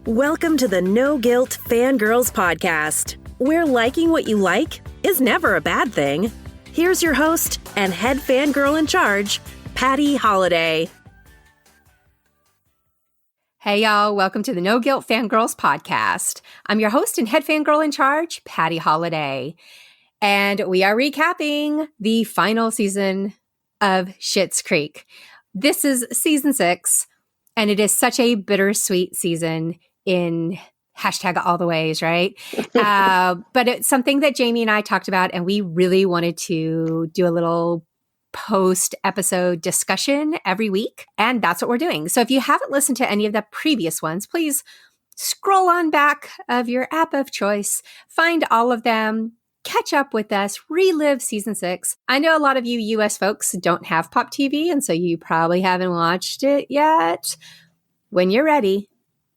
Welcome to the No Guilt Fangirls Podcast, where liking what you like is never a bad thing. Here's your host and head fangirl in charge, Patty Holiday. Hey y'all, welcome to the No Guilt Fangirls Podcast. I'm your host and head fangirl in charge, Patty Holiday. And we are recapping the final season of Schitt's Creek. This is season 6, and it is such a bittersweet season in hashtag all the ways, right? But it's something that Jaime and I talked about, and we really wanted to do a little post-episode discussion every week, and that's what we're doing. So if you haven't listened to any of the previous ones, please scroll on back of your app of choice, find all of them, catch up with us, relive season 6. I know a lot of you US folks don't have Pop TV, and so you probably haven't watched it yet. When you're ready,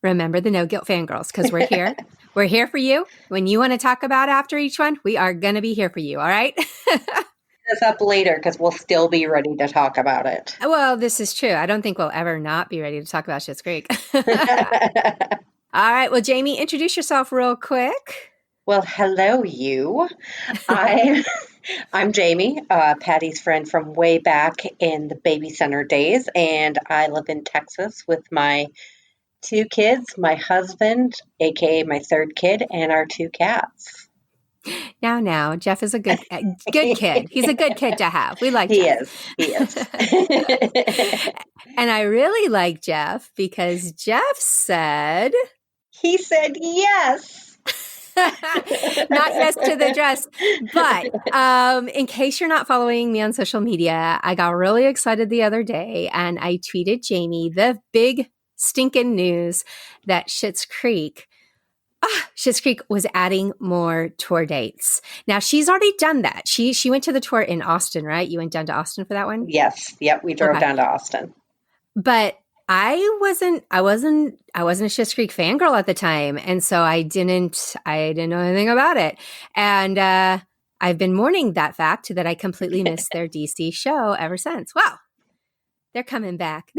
remember the No Guilt Fangirls, because we're here. We're here for you. When you want to talk about after each one, we are going to be here for you, all right? This up later because we'll still be ready to talk about it. Well, this is true. I don't think we'll ever not be ready to talk about Schitt's Creek. All right. Well, Jaime, introduce yourself real quick. Well, hello, you. I'm Jaime, Patty's friend from way back in the baby center days, and I live in Texas with my 2 kids, my husband, aka my 3rd kid, and our 2 cats. Now, Jeff is a good kid. He's a good kid to have. We like Jeff. He is. And I really like Jeff because Jeff said... He said yes. Not yes to the dress. But in case you're not following me on social media, I got really excited the other day and I tweeted Jaime the big stinking news that Schitt's Creek was adding more tour dates. Now she's already done that. She went to the tour in Austin, right? You went down to Austin for that one? Yes. Yep. We drove down to Austin. But I wasn't a Schitt's Creek fangirl at the time. And so I didn't know anything about it. And I've been mourning that fact that I completely missed their DC show ever since. Wow. They're coming back.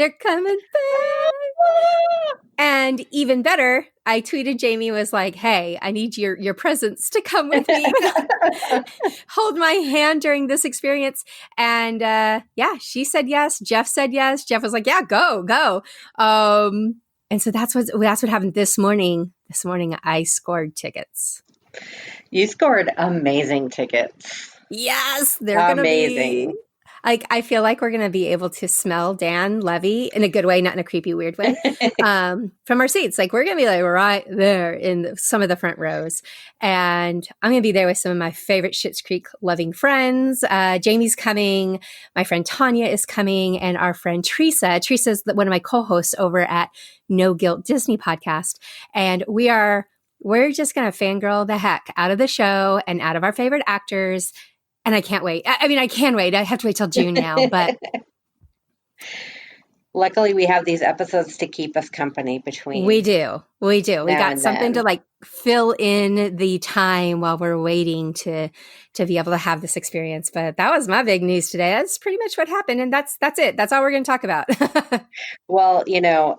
And even better, I tweeted Jaime, was like, hey, I need your presence to come with me. Hold my hand during this experience. And she said yes. Jeff said yes. Jeff was like, yeah, go. And so that's what happened this morning. This morning, I scored tickets. You scored amazing tickets. Yes, they're going to be amazing. Like, I feel like we're going to be able to smell Dan Levy in a good way, not in a creepy, weird way, from our seats. Like, we're going to be like right there in some of the front rows. And I'm going to be there with some of my favorite Schitt's Creek loving friends. Jamie's coming. My friend Tanya is coming. And our friend Teresa. Teresa's one of my co-hosts over at No Guilt Disney Podcast. And we're just going to fangirl the heck out of the show and out of our favorite actors. And I can't wait. I can wait. I have to wait till June now, but. Luckily, we have these episodes to keep us company between. We do. We got something to like fill in the time while we're waiting to be able to have this experience. But that was my big news today. That's pretty much what happened. And that's it. That's all we're going to talk about. Well,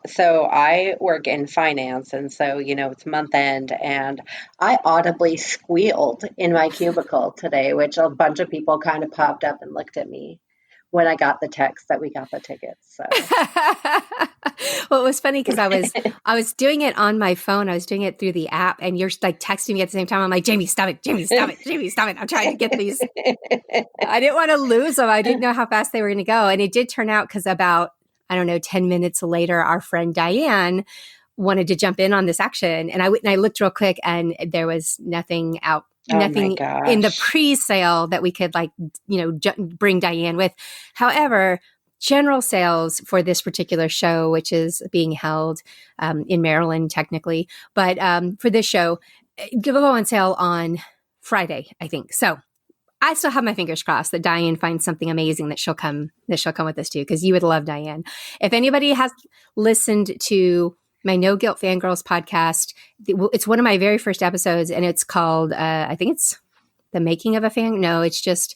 so I work in finance. And so, it's month end. And I audibly squealed in my cubicle today, which a bunch of people kind of popped up and looked at me when I got the text that we got the tickets. So. Well, it was funny because I was doing it on my phone. I was doing it through the app, and you're like texting me at the same time. I'm like, Jaime, stop it. Jaime, stop it. I'm trying to get these. I didn't want to lose them. I didn't know how fast they were going to go. And it did turn out because about, 10 minutes later, our friend Diane wanted to jump in on this action. And I looked real quick and there was nothing out. Nothing in the pre-sale that we could bring Diane with. However, general sales for this particular show, which is being held in Maryland technically, but for this show, go on sale on Friday, I think. So I still have my fingers crossed that Diane finds something amazing that she'll come with us too, because you would love Diane. If anybody has listened to my No Guilt Fangirls podcast, it's one of my very first episodes, and it's called, I think it's The Making of a Fan. No, it's just,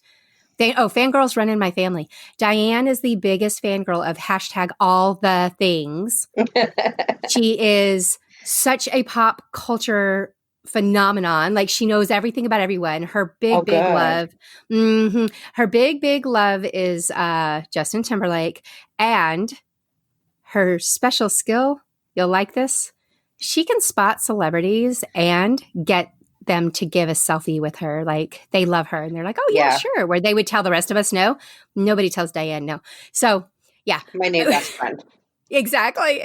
Fangirls Run in My Family. Diane is the biggest fangirl of hashtag all the things. She is such a pop culture phenomenon. Like she knows everything about everyone. Her Oh, big good. love. Her big love is Justin Timberlake. And her special skill, you'll like this, she can spot celebrities and get them to give a selfie with her. Like they love her and they're like, oh yeah, Yeah. sure. Where they would tell the rest of us no. Nobody tells Diane no. So yeah. My new best friend. Exactly.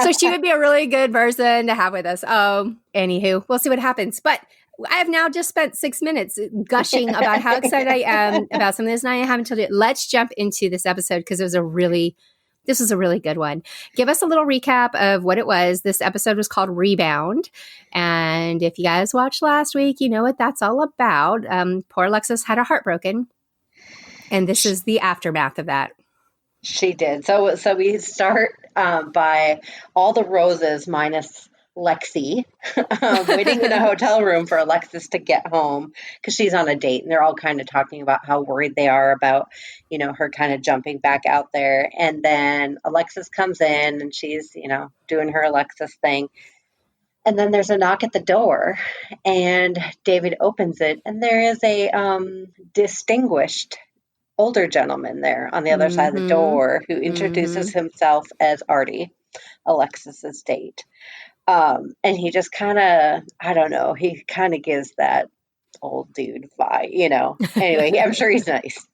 So she would be a really good person to have with us. Anywho, we'll see what happens. But I have now just spent 6 minutes gushing about how excited I am about something this, and I haven't told you. Let's jump into this episode because this was a really good one. Give us a little recap of what it was. This episode was called Rebound. And if you guys watched last week, you know what that's all about. Poor Alexis had her heart broken. And this is the aftermath of that. She did. So we start by all the roses minus Lexi waiting in a hotel room for Alexis to get home because she's on a date, and they're all kind of talking about how worried they are about, her kind of jumping back out there. And then Alexis comes in and she's, doing her Alexis thing. And then there's a knock at the door, and David opens it, and there is a distinguished older gentleman there on the other side of the door who introduces himself as Artie, Alexis's date. And he just kind of, I don't know, he kind of gives that old dude vibe, Anyway, I'm sure he's nice.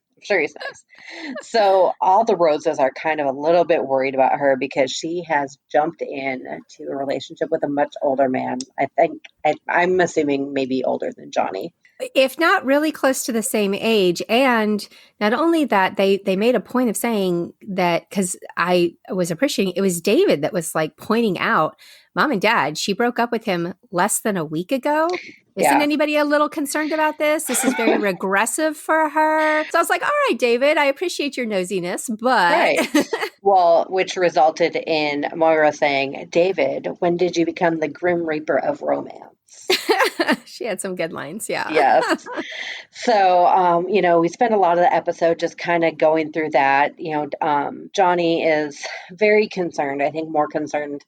So all the roses are kind of a little bit worried about her because she has jumped into a relationship with a much older man. I think, I'm assuming maybe older than Johnny. If not really close to the same age. And not only that, they made a point of saying that, because I was appreciating, it was David that was like pointing out, Mom and Dad, she broke up with him less than a week ago. Isn't anybody a little concerned about this? This is very regressive for her. So I was like, all right, David, I appreciate your nosiness, but... Right. Well, which resulted in Moira saying, David, when did you become the Grim Reaper of romance? She had some good lines, yeah. Yes. So, we spent a lot of the episode just kind of going through that. Johnny is very concerned, I think more concerned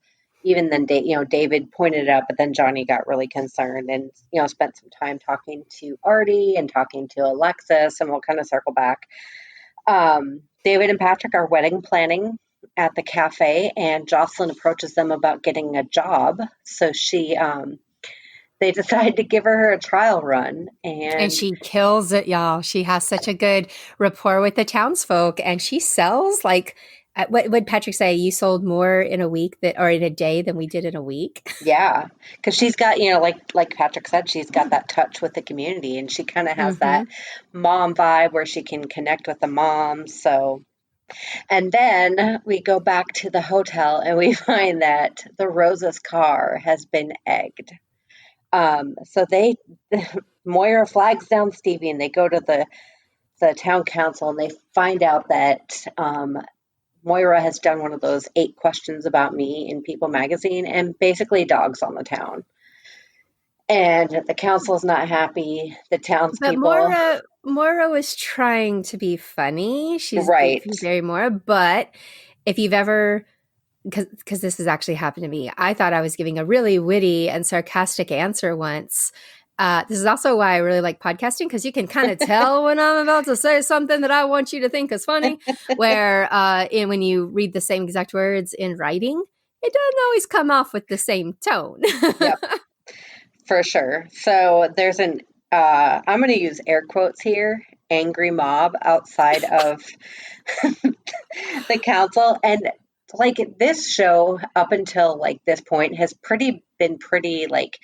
even than David pointed it out, but then Johnny got really concerned and, spent some time talking to Artie and talking to Alexis, and we'll kind of circle back. David and Patrick are wedding planning at the cafe, and Jocelyn approaches them about getting a job. So they decide to give her a trial run. And she kills it, y'all. She has such a good rapport with the townsfolk, and she sells like, what would Patrick say? You sold more in a week or in a day than we did in a week. Yeah, because she's got, like Patrick said, she's got that touch with the community, and she kind of has that mom vibe where she can connect with the moms. So, and then we go back to the hotel and we find that the Rosa's car has been egged. So Moira flags down Stevie, and they go to the town council, and they find out that Moira has done one of those 8 questions about me in People magazine, and basically dogs on the town. And the council's not happy. The townspeople. But Moira was trying to be funny. She's right. Very Moira. But if you've ever, because this has actually happened to me, I thought I was giving a really witty and sarcastic answer once. This is also why I really like podcasting, because you can kind of tell when I'm about to say something that I want you to think is funny, where when you read the same exact words in writing, it doesn't always come off with the same tone. Yep, for sure. So there's I'm going to use air quotes here, angry mob outside of the council. And like this show up until like this point has been pretty like,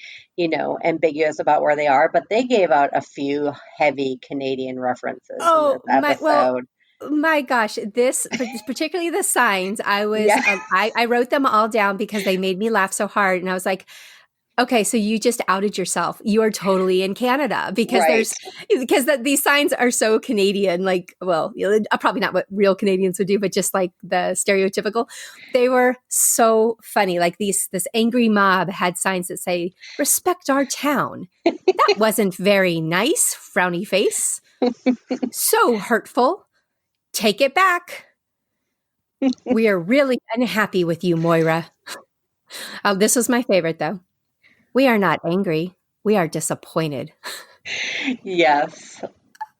ambiguous about where they are, but they gave out a few heavy Canadian references in this episode. My gosh, this particularly the signs, I wrote them all down because they made me laugh so hard. And I was like, okay, so you just outed yourself. You are totally in Canada because these signs are so Canadian, like, well, probably not what real Canadians would do, but just like the stereotypical. They were so funny. Like this angry mob had signs that say, respect our town. That wasn't very nice, frowny face. So hurtful. Take it back. We are really unhappy with you, Moira. Oh, this was my favorite, though. We are not angry. We are disappointed. Yes,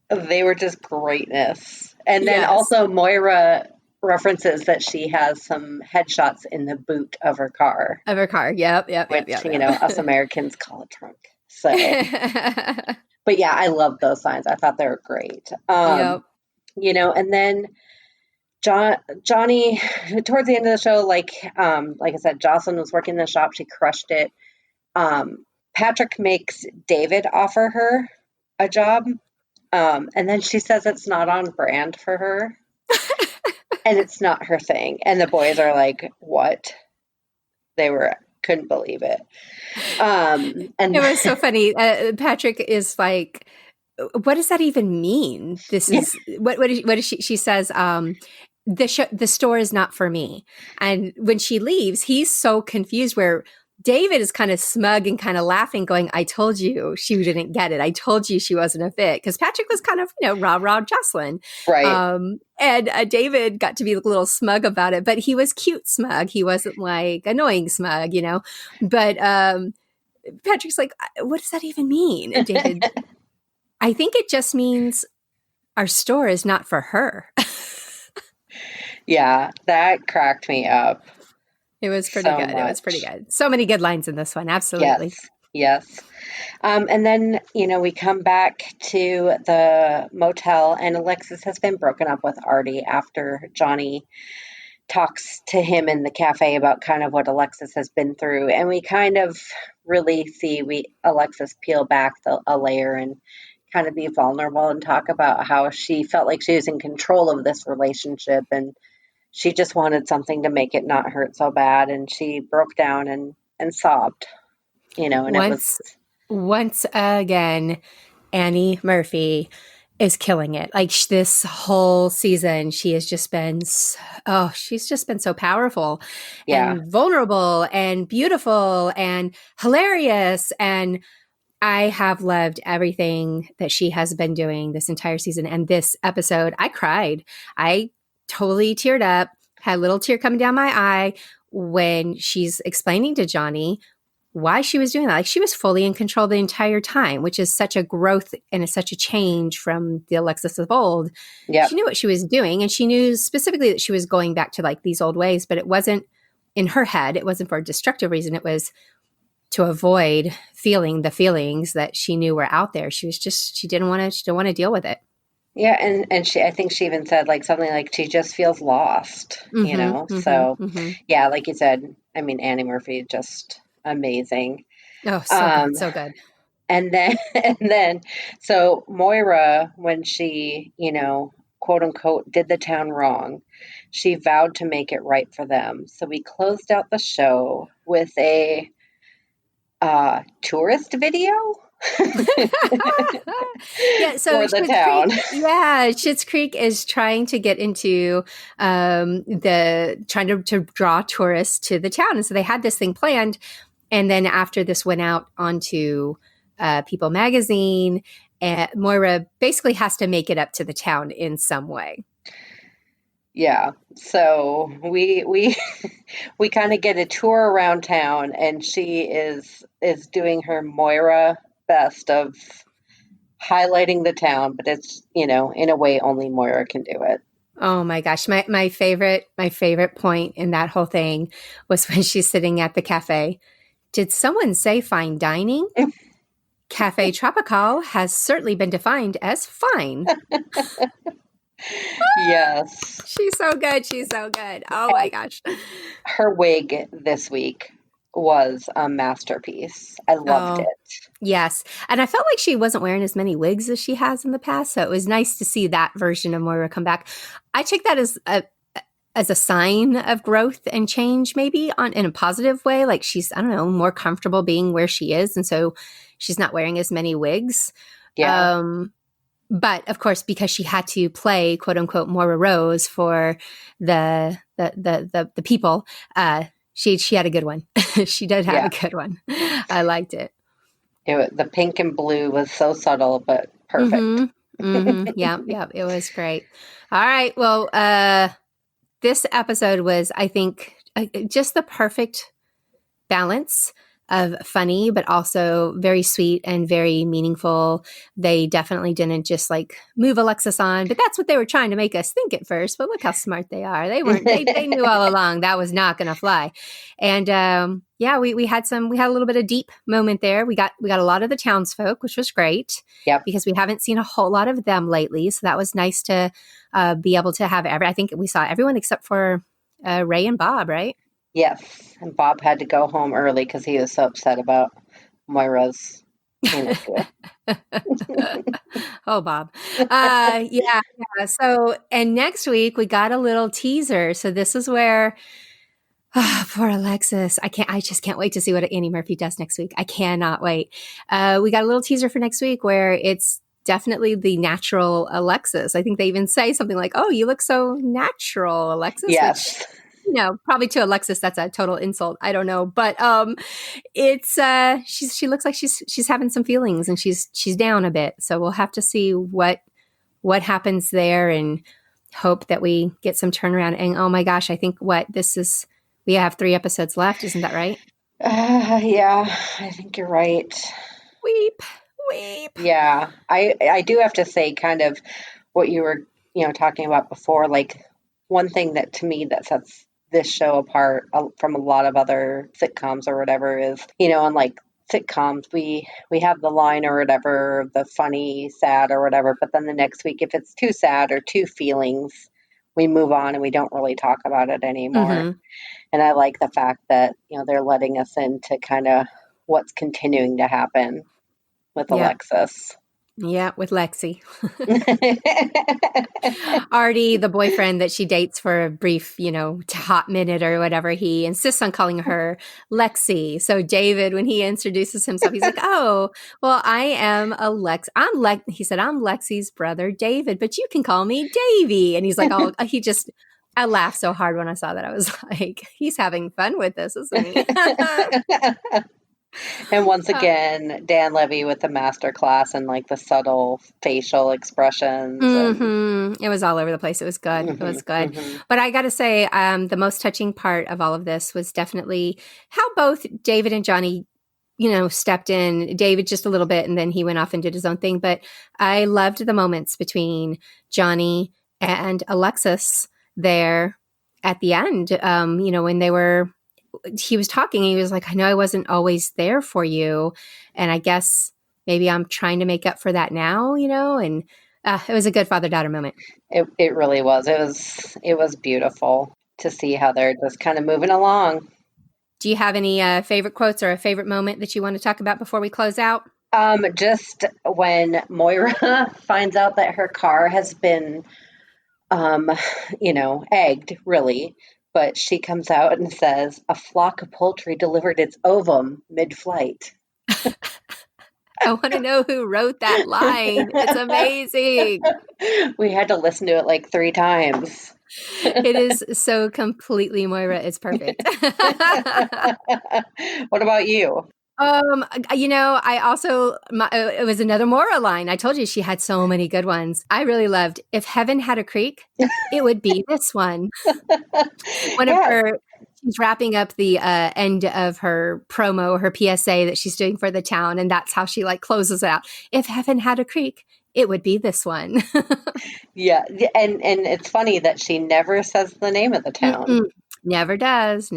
they were just greatness. And then Yes. also Moira references that she has some headshots in the boot of her car, Of her car. Yep. which, us Americans call a trunk. So, but yeah, I love those signs. I thought they were great. Yep. And then Johnny, towards the end of the show, like I said, Jocelyn was working in the shop. She crushed it. Patrick makes David offer her a job. And then she says it's not on brand for her and it's not her thing. And the boys are like, what? They couldn't believe it. And it was so funny. Patrick is like, what does that even mean? This is what is she says, the store is not for me. And when she leaves, he's so confused where David is kind of smug and kind of laughing, going, I told you she didn't get it. I told you she wasn't a fit. Because Patrick was kind of, rah Jocelyn. right. And David got to be a little smug about it, but he was cute smug. He wasn't like annoying smug, But Patrick's like, what does that even mean? And David, I think it just means our store is not for her. Yeah, that cracked me up. It was pretty good. It was pretty good. So many good lines in this one. Absolutely. Yes. And then, we come back to the motel and Alexis has been broken up with Artie after Johnny talks to him in the cafe about kind of what Alexis has been through. And we kind of really see Alexis peel back a layer and kind of be vulnerable and talk about how she felt like she was in control of this relationship and she just wanted something to make it not hurt so bad. And she broke down and sobbed, and once again, Annie Murphy is killing it. Like this whole season, she's just been so powerful and vulnerable and beautiful and hilarious. And I have loved everything that she has been doing this entire season. And this episode, I cried. I totally teared up, had a little tear coming down my eye when she's explaining to Johnny why she was doing that. Like she was fully in control the entire time, which is such a growth and such a change from the Alexis of old. Yep. She knew what she was doing and she knew specifically that she was going back to like these old ways, but it wasn't in her head. It wasn't for a destructive reason. It was to avoid feeling the feelings that she knew were out there. She didn't want to deal with it. Yeah, and I think she even said like something like she just feels lost, So yeah, like you said, I mean Annie Murphy just amazing. Oh, so good. And then so Moira, when she, quote unquote did the town wrong, she vowed to make it right for them. So we closed out the show with a tourist video. Yeah, so for the town. Schitt's Creek is trying to get into trying to draw tourists to the town, and so they had this thing planned. And then after this went out onto People magazine, Moira basically has to make it up to the town in some way. Yeah, so we kind of get a tour around town, and she is doing her Moira best of highlighting the town, but it's in a way only Moira can do it. Oh my gosh, my favorite point in that whole thing was when she's sitting at the cafe. Did someone say fine dining? Cafe Tropical has certainly been defined as fine. Yes. She's so good. Oh my gosh. Her wig this week was a masterpiece. I loved it. Yes. And I felt like she wasn't wearing as many wigs as she has in the past. So it was nice to see that version of Moira come back. I take that as a sign of growth and change, maybe in a positive way. Like she's, I don't know, more comfortable being where she is. And so she's not wearing as many wigs. Yeah. But of course, because she had to play "quote unquote" Moira Rose for the people, she had a good one. She did have a good one. I liked it. The pink and blue was so subtle, but perfect. Yeah, it was great. All right, well, this episode was, I think, just the perfect balance of funny, but also very sweet and very meaningful. They definitely didn't just like move Alexis on, but that's what they were trying to make us think at first. But look how smart they are. They weren't, they knew all along that was not going to fly. And we had a little bit of deep moment there. We got a lot of the townsfolk, which was great. Yep. Because we haven't seen a whole lot of them lately. So that was nice to be able to have I think we saw everyone except for Ray and Bob, right? Yes. And Bob had to go home early because he was so upset about Moira's interview. Oh, Bob. Yeah. So, and next week we got a little teaser. So this is where, poor Alexis. I just can't wait to see what Annie Murphy does next week. I cannot wait. We got a little teaser for next week where it's definitely the natural Alexis. I think they even say something like, "Oh, you look so natural, Alexis." Yes. Which, probably to Alexis, that's a total insult. I don't know, but it's she looks like she's having some feelings and she's down a bit. So we'll have to see what happens there and hope that we get some turnaround. And oh my gosh, I think we have 3 episodes left, isn't that right? Yeah, I think you're right. Weep. Yeah, I do have to say, kind of what you were talking about before. Like, one thing that to me that sets this show apart from a lot of other sitcoms or whatever is, on like sitcoms, we have the line or whatever, the funny, sad or whatever, but then the next week, if it's too sad or too feelings, we move on and we don't really talk about it anymore. Mm-hmm. And I like the fact that, they're letting us into kind of what's continuing to happen with Alexis. Yeah, with Lexi. Artie, the boyfriend that she dates for a brief, hot minute or whatever, he insists on calling her Lexi. So David, when he introduces himself, he's like, "Oh, well, I am he said, "I'm Lexi's brother, David, but you can call me Davy." And he's like, I laughed so hard when I saw that. I was like, he's having fun with this, isn't he? And once again, Dan Levy with the master class and like the subtle facial expressions. Mm-hmm. It was all over the place. It was good. Mm-hmm, it was good. Mm-hmm. But I got to say, the most touching part of all of this was definitely how both David and Johnny, stepped in. David just a little bit, and then he went off and did his own thing. But I loved the moments between Johnny and Alexis there at the end. When he was talking, he was like, "I know I wasn't always there for you. And I guess maybe I'm trying to make up for that now," and it was a good father-daughter moment. It really was. It was beautiful to see how they're just kind of moving along. Do you have any favorite quotes or a favorite moment that you want to talk about before we close out? Just when Moira finds out that her car has been, egged, really. But she comes out and says, "A flock of poultry delivered its ovum mid-flight." I want to know who wrote that line. It's amazing. We had to listen to it like 3 times. It is so completely Moira. It's perfect. What about you? I also, it was another Moira line. I told you she had so many good ones. I really loved, "If heaven had a creek, it would be this one." She's wrapping up the end of her promo, her PSA that she's doing for the town. And that's how she closes out. "If heaven had a creek, it would be this one." Yeah. And it's funny that she never says the name of the town. Mm-mm. Never does.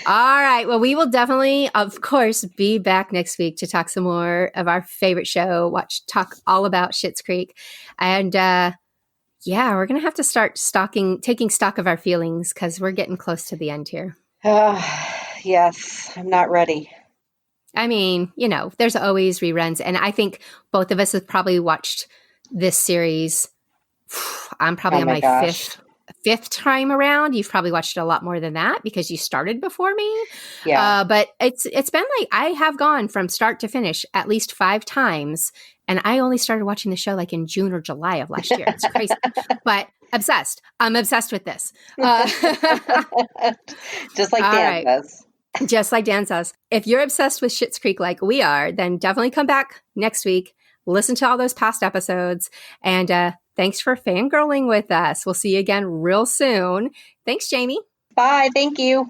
All right. Well, we will definitely, of course, be back next week to talk some more of our favorite show, talk all about Schitt's Creek. And we're going to have to start taking stock of our feelings because we're getting close to the end here. Yes, I'm not ready. I mean, there's always reruns. And I think both of us have probably watched this series. I'm probably on my fifth time around. You've probably watched it a lot more than that because you started before me. Yeah. But it's been I have gone from start to finish at least 5 times. And I only started watching the show in June or July of last year. It's crazy. But obsessed. I'm obsessed with this. Just like Dan does. Just like Dan says. If you're obsessed with Schitt's Creek like we are, then definitely come back next week. Listen to all those past episodes. And thanks for fangirling with us. We'll see you again real soon. Thanks, Jamie. Bye. Thank you.